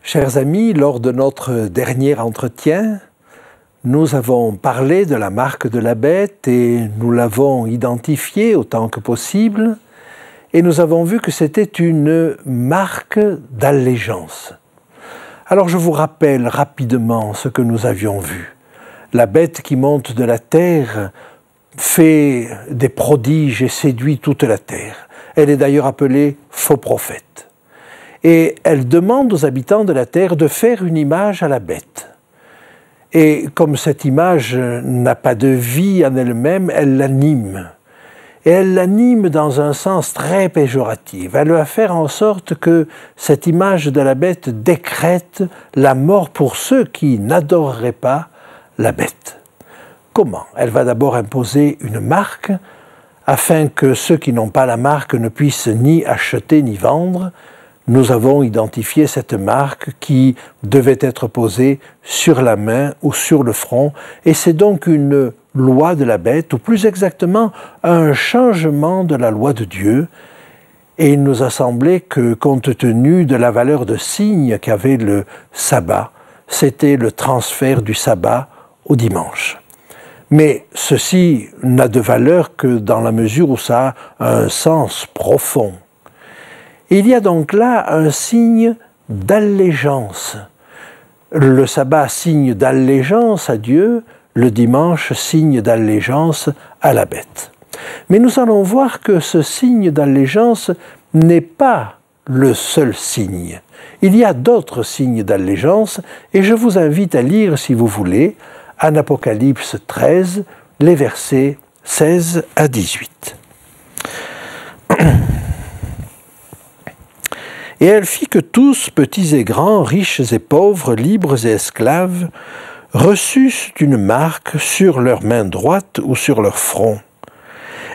Chers amis, lors de notre dernier entretien, nous avons parlé de la marque de la bête et nous l'avons identifiée autant que possible et nous avons vu que c'était une marque d'allégeance. Alors je vous rappelle rapidement ce que nous avions vu. La bête qui monte de la terre fait des prodiges et séduit toute la terre. Elle est d'ailleurs appelée faux prophète. Et elle demande aux habitants de la terre de faire une image à la bête. Et comme cette image n'a pas de vie en elle-même, elle l'anime. Et elle l'anime dans un sens très péjoratif. Elle va faire en sorte que cette image de la bête décrète la mort pour ceux qui n'adoreraient pas la bête. Comment? Elle va d'abord imposer une marque afin que ceux qui n'ont pas la marque ne puissent ni acheter ni vendre. Nous avons identifié cette marque qui devait être posée sur la main ou sur le front, et c'est donc une loi de la bête, ou plus exactement un changement de la loi de Dieu. Et il nous a semblé que, compte tenu de la valeur de signe qu'avait le sabbat, c'était le transfert du sabbat au dimanche. Mais ceci n'a de valeur que dans la mesure où ça a un sens profond. Il y a donc là un signe d'allégeance. Le sabbat, signe d'allégeance à Dieu, le dimanche, signe d'allégeance à la bête. Mais nous allons voir que ce signe d'allégeance n'est pas le seul signe. Il y a d'autres signes d'allégeance et je vous invite à lire, si vous voulez, en Apocalypse 13, les versets 16 à 18. Et elle fit que tous, petits et grands, riches et pauvres, libres et esclaves, reçussent une marque sur leur main droite ou sur leur front,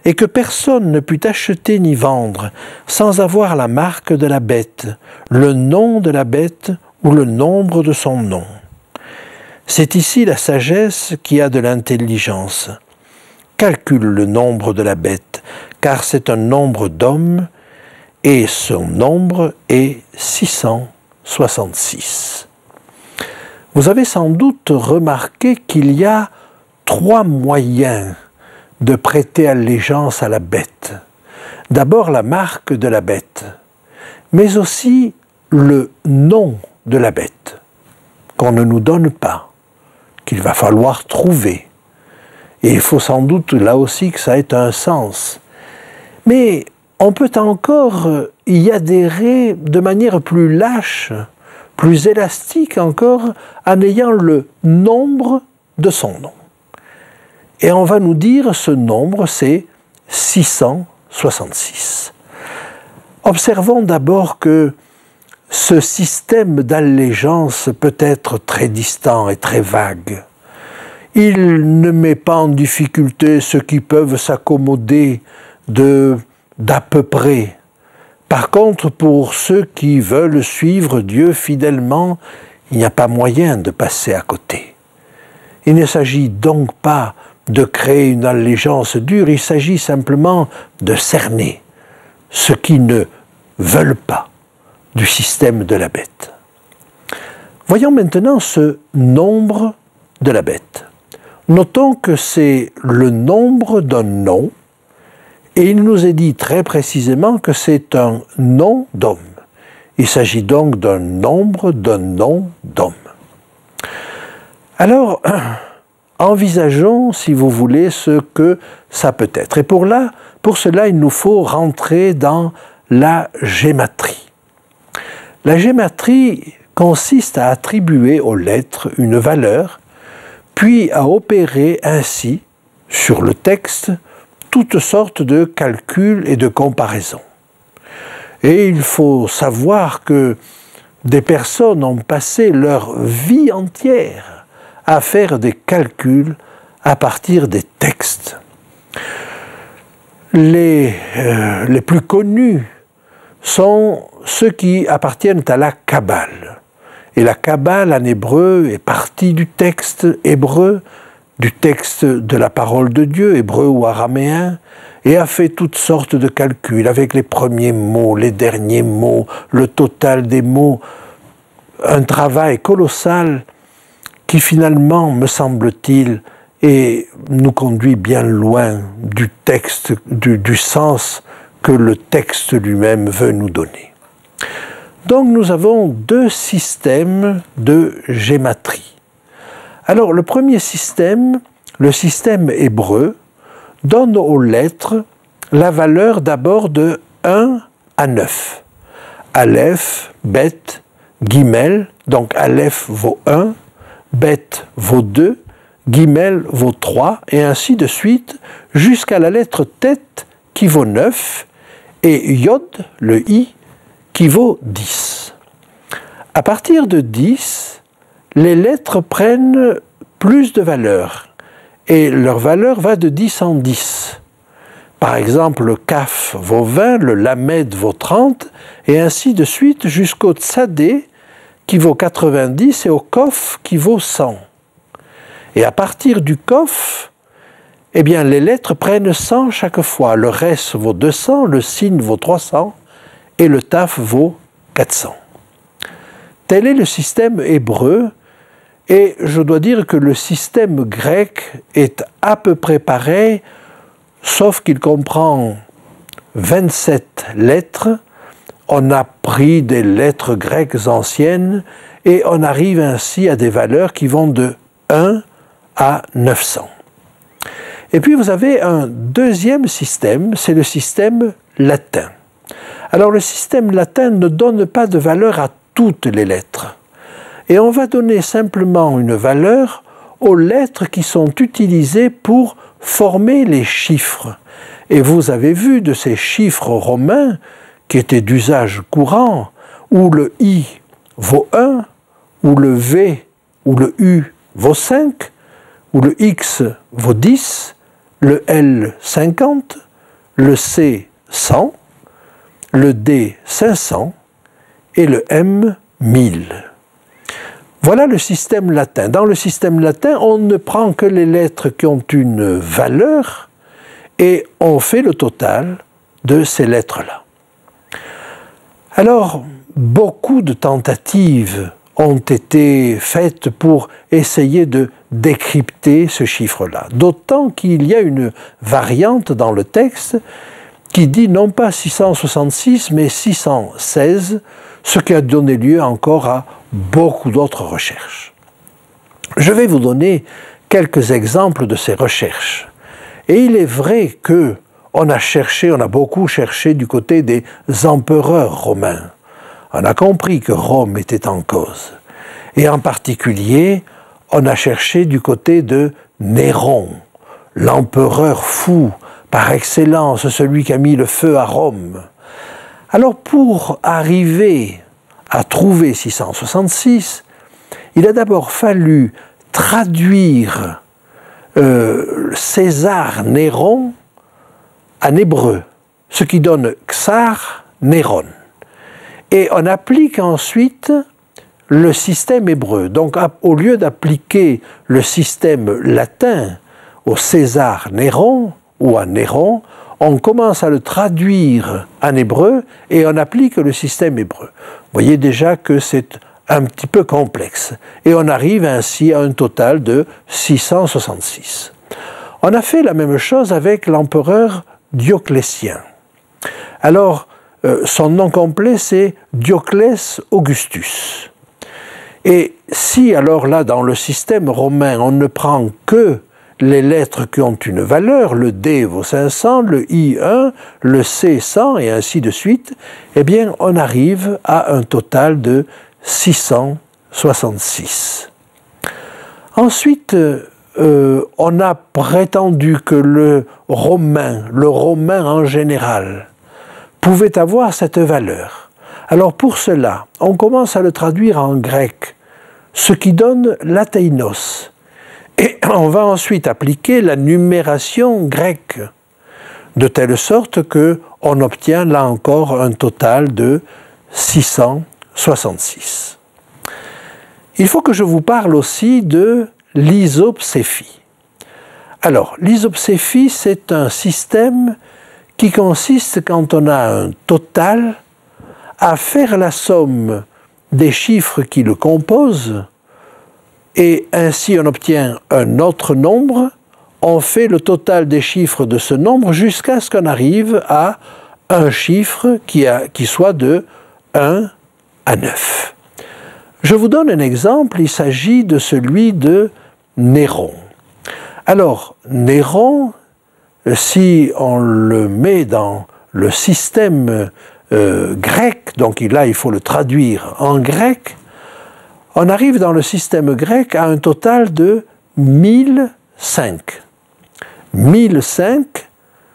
et que personne ne put acheter ni vendre sans avoir la marque de la bête, le nom de la bête ou le nombre de son nom. C'est ici la sagesse qui a de l'intelligence. Calcule le nombre de la bête, car c'est un nombre d'hommes, et son nombre est 666. Vous avez sans doute remarqué qu'il y a 3 moyens de prêter allégeance à la bête. D'abord la marque de la bête, mais aussi le nom de la bête, qu'on ne nous donne pas, qu'il va falloir trouver. Et il faut sans doute là aussi que ça ait un sens. Mais on peut encore y adhérer de manière plus lâche, plus élastique encore, en ayant le nombre de son nom. Et on va nous dire ce nombre, c'est 666. Observons d'abord que ce système d'allégeance peut être très distant et très vague. Il ne met pas en difficulté ceux qui peuvent s'accommoder d'à peu près. Par contre, pour ceux qui veulent suivre Dieu fidèlement, il n'y a pas moyen de passer à côté. Il ne s'agit donc pas de créer une allégeance dure, il s'agit simplement de cerner ceux qui ne veulent pas du système de la bête. Voyons maintenant ce nombre de la bête. Notons que c'est le nombre d'un nom, et il nous est dit très précisément que c'est un nom d'homme. Il s'agit donc d'un nombre d'un nom d'homme. Alors, envisageons, si vous voulez, ce que ça peut être. Et pour cela, il nous faut rentrer dans la gématrie. La gématrie consiste à attribuer aux lettres une valeur, puis à opérer ainsi, sur le texte, toutes sortes de calculs et de comparaisons. Et il faut savoir que des personnes ont passé leur vie entière à faire des calculs à partir des textes. Les plus connus sont ceux qui appartiennent à la Kabbale. Et la Kabbale en hébreu est partie du texte hébreu, du texte de la parole de Dieu, hébreu ou araméen, et a fait toutes sortes de calculs avec les premiers mots, les derniers mots, le total des mots. Un travail colossal qui finalement, me semble-t-il, nous conduit bien loin du texte, du sens que le texte lui-même veut nous donner. Donc nous avons deux systèmes de gématrie. Alors le premier système, le système hébreu, donne aux lettres la valeur d'abord de 1 à 9. Aleph, Bet, Gimel, donc Aleph vaut 1, Bet vaut 2, Gimel vaut 3, et ainsi de suite, jusqu'à la lettre Tet qui vaut 9, et Yod, le I, qui vaut 10. À partir de 10, les lettres prennent plus de valeur, et leur valeur va de 10 en 10. Par exemple, le Kaf vaut 20, le Lamed vaut 30, et ainsi de suite jusqu'au Tzadé qui vaut 90 et au Kof qui vaut 100. Et à partir du Kof, eh bien, les lettres prennent 100 chaque fois. Le Res vaut 200, le Sin vaut 300 et le Taf vaut 400. Tel est le système hébreu. Et je dois dire que le système grec est à peu près pareil, sauf qu'il comprend 27 lettres. On a pris des lettres grecques anciennes et on arrive ainsi à des valeurs qui vont de 1 à 900. Et puis vous avez un deuxième système, c'est le système latin. Alors le système latin ne donne pas de valeur à toutes les lettres. Et on va donner simplement une valeur aux lettres qui sont utilisées pour former les chiffres. Et vous avez vu de ces chiffres romains qui étaient d'usage courant, où le I vaut 1, où le V ou le U vaut 5, où le X vaut 10, le L 50, le C 100, le D 500 et le M 1000. Voilà le système latin. Dans le système latin, on ne prend que les lettres qui ont une valeur et on fait le total de ces lettres-là. Alors, beaucoup de tentatives ont été faites pour essayer de décrypter ce chiffre-là. D'autant qu'il y a une variante dans le texte qui dit non pas 666 mais 616, ce qui a donné lieu encore à beaucoup d'autres recherches. Je vais vous donner quelques exemples de ces recherches. Et il est vrai que on a beaucoup cherché du côté des empereurs romains. On a compris que Rome était en cause. Et en particulier, on a cherché du côté de Néron, l'empereur fou, par excellence, celui qui a mis le feu à Rome. Alors pour arriver à trouver 666, il a d'abord fallu traduire César Néron en hébreu, ce qui donne Xar Néron. Et on applique ensuite le système hébreu. Donc au lieu d'appliquer le système latin au César Néron ou à Néron, on commence à le traduire en hébreu et on applique le système hébreu. Vous voyez déjà que c'est un petit peu complexe. Et on arrive ainsi à un total de 666. On a fait la même chose avec l'empereur Dioclétien. Alors, son nom complet, c'est Dioclès Augustus. Et si alors là, dans le système romain, on ne prend que les lettres qui ont une valeur, le D vaut 500, le I 1, le C 100 et ainsi de suite, eh bien on arrive à un total de 666. Ensuite, on a prétendu que le romain en général, pouvait avoir cette valeur. Alors pour cela, on commence à le traduire en grec, ce qui donne l'ateinos. Et on va ensuite appliquer la numération grecque, de telle sorte qu'on obtient là encore un total de 666. Il faut que je vous parle aussi de l'isopséphie. Alors, l'isopséphie, c'est un système qui consiste, quand on a un total, à faire la somme des chiffres qui le composent, et ainsi on obtient un autre nombre, on fait le total des chiffres de ce nombre jusqu'à ce qu'on arrive à un chiffre qui soit de 1 à 9. Je vous donne un exemple, il s'agit de celui de Néron. Alors, Néron, si on le met dans le système grec, donc là il faut le traduire en grec, on arrive dans le système grec à un total de 1005. 1005,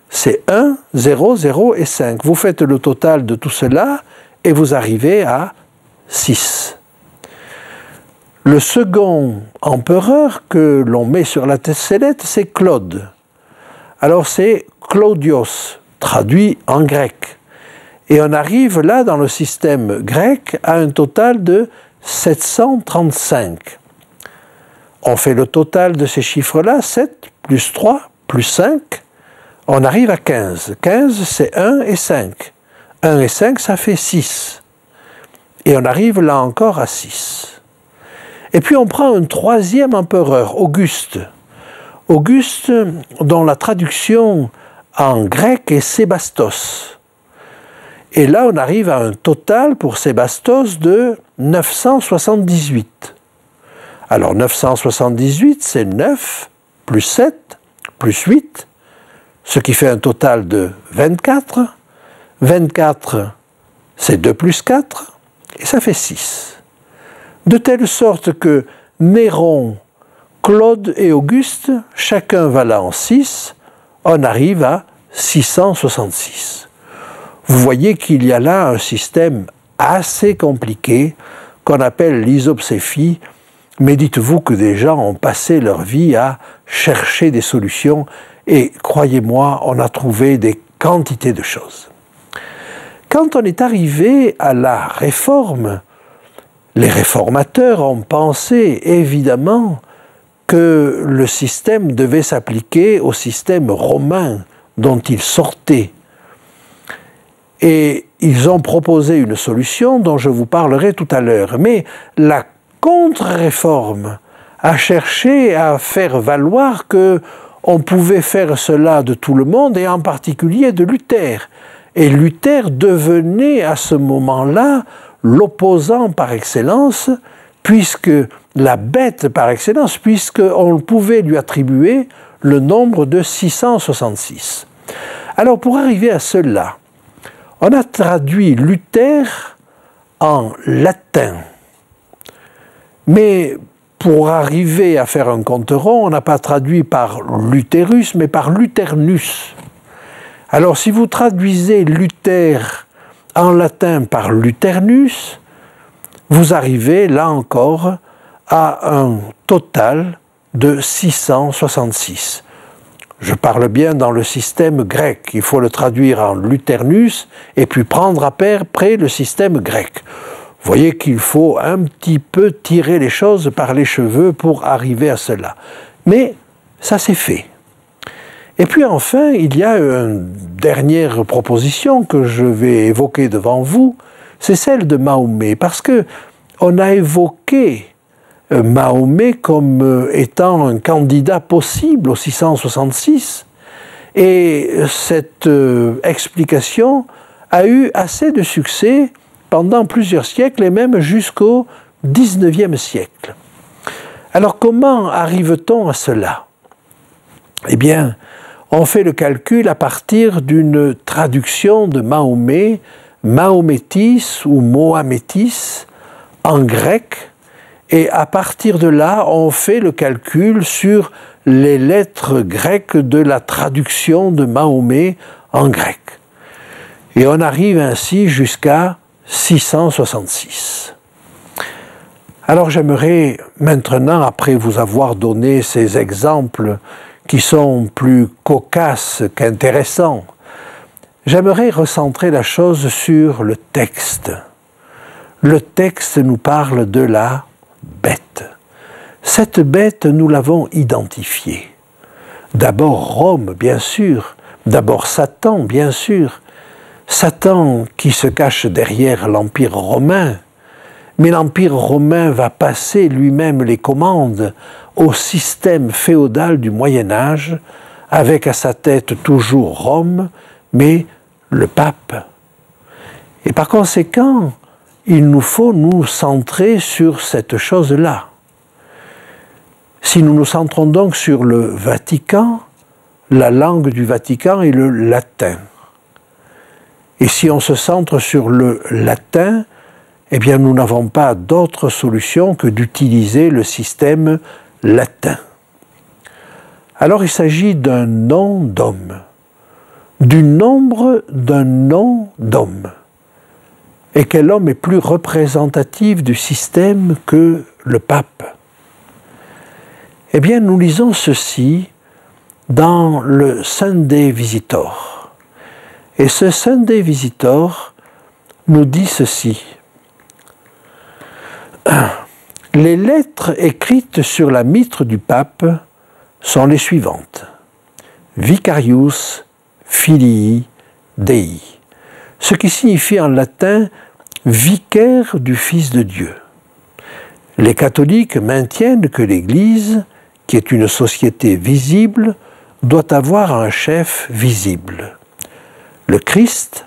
c'est 1, 0, 0 et 5. Vous faites le total de tout cela et vous arrivez à 6. Le second empereur que l'on met sur la sellette, c'est Claude. Alors c'est Claudios, traduit en grec. Et on arrive là, dans le système grec, à un total de 735. On fait le total de ces chiffres-là, 7 plus 3 plus 5, on arrive à 15. 15, c'est 1 et 5. 1 et 5, ça fait 6. Et on arrive là encore à 6. Et puis on prend un troisième empereur, Auguste. Auguste, dont la traduction en grec est Sébastos. Et là, on arrive à un total pour Sébastos de 978. Alors 978, c'est 9 plus 7 plus 8, ce qui fait un total de 24. 24, c'est 2 plus 4, et ça fait 6. De telle sorte que Néron, Claude et Auguste, chacun valant 6, on arrive à 666. Vous voyez qu'il y a là un système assez compliqué qu'on appelle l'isopséphie, mais dites-vous que des gens ont passé leur vie à chercher des solutions et croyez-moi, on a trouvé des quantités de choses. Quand on est arrivé à la Réforme, les réformateurs ont pensé évidemment que le système devait s'appliquer au système romain dont ils sortaient. Et ils ont proposé une solution dont je vous parlerai tout à l'heure. Mais la contre-réforme a cherché à faire valoir qu'on pouvait faire cela de tout le monde, et en particulier de Luther. Et Luther devenait à ce moment-là l'opposant par excellence, puisque la bête par excellence, puisqu'on pouvait lui attribuer le nombre de 666. Alors pour arriver à cela, on a traduit Luther en latin. Mais pour arriver à faire un compte rond, on n'a pas traduit par Lutherus, mais par Luternus. Alors si vous traduisez Luther en latin par Luternus, vous arrivez là encore à un total de 666. Je parle bien dans le système grec. Il faut le traduire en Luternus et puis prendre après le système grec. Vous voyez qu'il faut un petit peu tirer les choses par les cheveux pour arriver à cela. Mais ça s'est fait. Et puis enfin, il y a une dernière proposition que je vais évoquer devant vous, c'est celle de Mahomet, parce que on a évoqué Mahomet comme étant un candidat possible au 666, et cette explication a eu assez de succès pendant plusieurs siècles, et même jusqu'au XIXe siècle. Alors comment arrive-t-on à cela? Eh bien, on fait le calcul à partir d'une traduction de Mahomet, Mahométis ou Mohamétis, en grec, et à partir de là, on fait le calcul sur les lettres grecques de la traduction de Mahomet en grec. Et on arrive ainsi jusqu'à 666. Alors j'aimerais maintenant, après vous avoir donné ces exemples qui sont plus cocasses qu'intéressants, j'aimerais recentrer la chose sur le texte. Le texte nous parle de la bête. Cette bête, nous l'avons identifiée. D'abord Rome, bien sûr. D'abord Satan, bien sûr. Satan qui se cache derrière l'Empire romain. Mais l'Empire romain va passer lui-même les commandes au système féodal du Moyen-Âge, avec à sa tête toujours Rome, mais le pape. Et par conséquent, il nous faut nous centrer sur cette chose-là. Si nous nous centrons donc sur le Vatican, la langue du Vatican est le latin. Et si on se centre sur le latin, eh bien nous n'avons pas d'autre solution que d'utiliser le système latin. Alors il s'agit d'un nom d'homme, du nombre d'un nom d'homme. Et quel homme est plus représentatif du système que le pape? Eh bien, nous lisons ceci dans le Sunday Visitor. Et ce Sunday Visitor nous dit ceci. Les lettres écrites sur la mitre du pape sont les suivantes. Vicarius Filii Dei, ce qui signifie en latin « vicaire du Fils de Dieu ». Les catholiques maintiennent que l'Église, qui est une société visible, doit avoir un chef visible. Le Christ,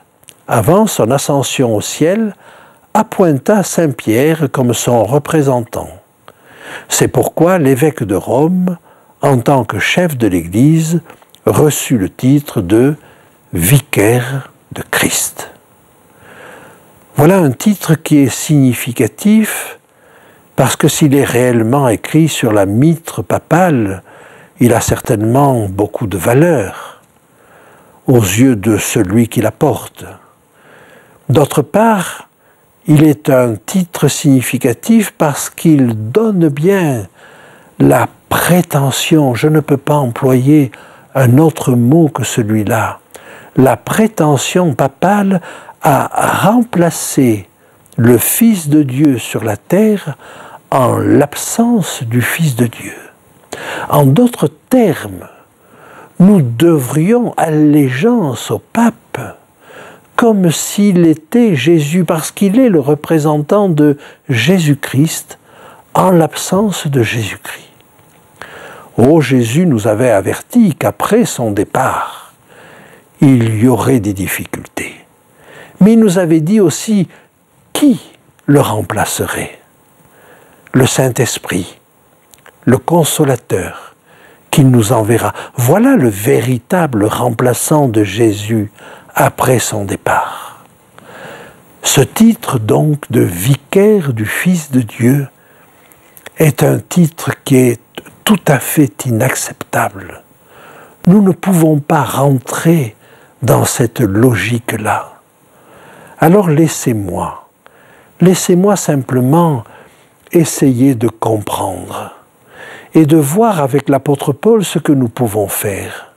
avant son ascension au ciel, appointa Saint Pierre comme son représentant. C'est pourquoi l'évêque de Rome, en tant que chef de l'Église, reçut le titre de vicaire de Christ. Voilà un titre qui est significatif parce que s'il est réellement écrit sur la mitre papale, il a certainement beaucoup de valeur aux yeux de celui qui la porte. D'autre part, il est un titre significatif parce qu'il donne bien la prétention, je ne peux pas employer un autre mot que celui-là, la prétention papale à remplacer le Fils de Dieu sur la terre en l'absence du Fils de Dieu. En d'autres termes, nous devrions allégeance au pape comme s'il était Jésus, parce qu'il est le représentant de Jésus-Christ en l'absence de Jésus-Christ. Oh, Jésus nous avait averti qu'après son départ, il y aurait des difficultés. Mais il nous avait dit aussi qui le remplacerait. Le Saint-Esprit, le Consolateur, qu'il nous enverra. Voilà le véritable remplaçant de Jésus après son départ. Ce titre donc de vicaire du Fils de Dieu est un titre qui est tout à fait inacceptable. Nous ne pouvons pas rentrer dans cette logique-là. Alors laissez-moi simplement essayer de comprendre et de voir avec l'apôtre Paul ce que nous pouvons faire.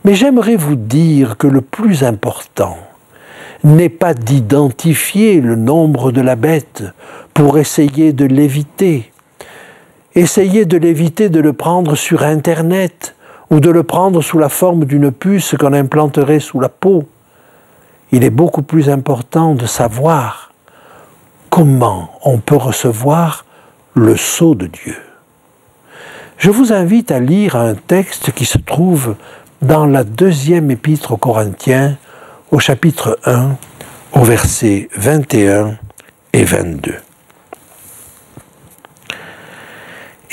Mais j'aimerais vous dire que le plus important n'est pas d'identifier le nombre de la bête pour essayer de l'éviter. Essayez de l'éviter de le prendre sur Internet ou de le prendre sous la forme d'une puce qu'on implanterait sous la peau. Il est beaucoup plus important de savoir comment on peut recevoir le sceau de Dieu. Je vous invite à lire un texte qui se trouve dans la deuxième épître aux Corinthiens, au chapitre 1, au verset 21 et 22.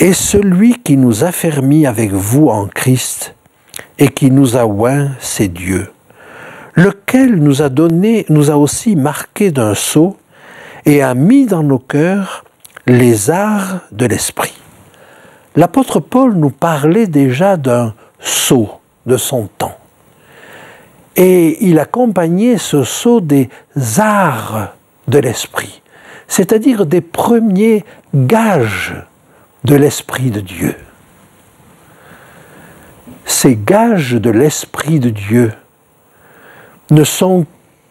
Et celui qui nous affermit avec vous en Christ et qui nous a oints, c'est Dieu, lequel nous a aussi marqués d'un sceau et a mis dans nos cœurs les arts de l'esprit. L'apôtre Paul nous parlait déjà d'un sceau de son temps. Et il accompagnait ce sceau des arts de l'esprit, c'est-à-dire des premiers gages de l'Esprit de Dieu. Ces gages de l'Esprit de Dieu ne sont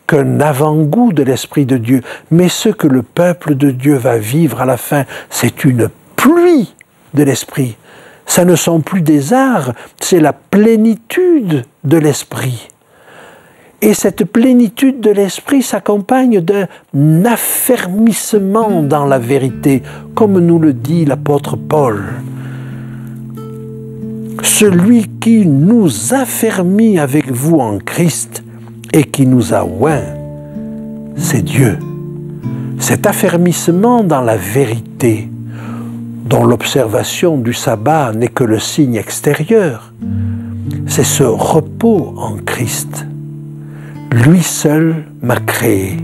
qu'un avant-goût de l'Esprit de Dieu, mais ce que le peuple de Dieu va vivre à la fin, c'est une pluie de l'Esprit. Ça ne sont plus des arts, c'est la plénitude de l'Esprit. Et cette plénitude de l'Esprit s'accompagne d'un affermissement dans la vérité, comme nous le dit l'apôtre Paul. Celui qui nous affermit avec vous en Christ et qui nous a oints, c'est Dieu. Cet affermissement dans la vérité, dont l'observation du sabbat n'est que le signe extérieur, c'est ce repos en Christ. Lui seul m'a créé,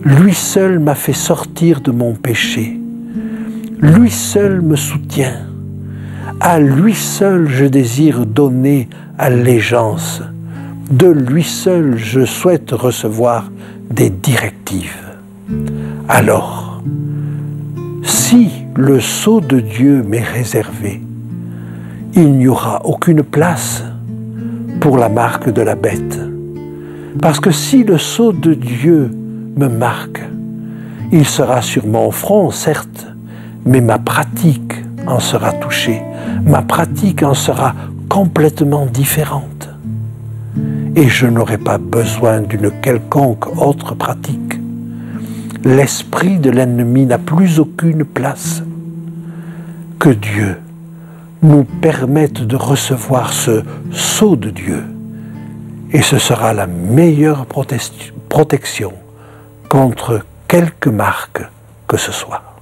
lui seul m'a fait sortir de mon péché, lui seul me soutient, à lui seul je désire donner allégeance, de lui seul je souhaite recevoir des directives. Alors, si le sceau de Dieu m'est réservé, il n'y aura aucune place pour la marque de la bête. Parce que si le sceau de Dieu me marque, il sera sur mon front, certes, mais ma pratique en sera touchée. Ma pratique en sera complètement différente. Et je n'aurai pas besoin d'une quelconque autre pratique. L'esprit de l'ennemi n'a plus aucune place. Que Dieu nous permette de recevoir ce sceau de Dieu. Et ce sera la meilleure protection contre quelque marque que ce soit.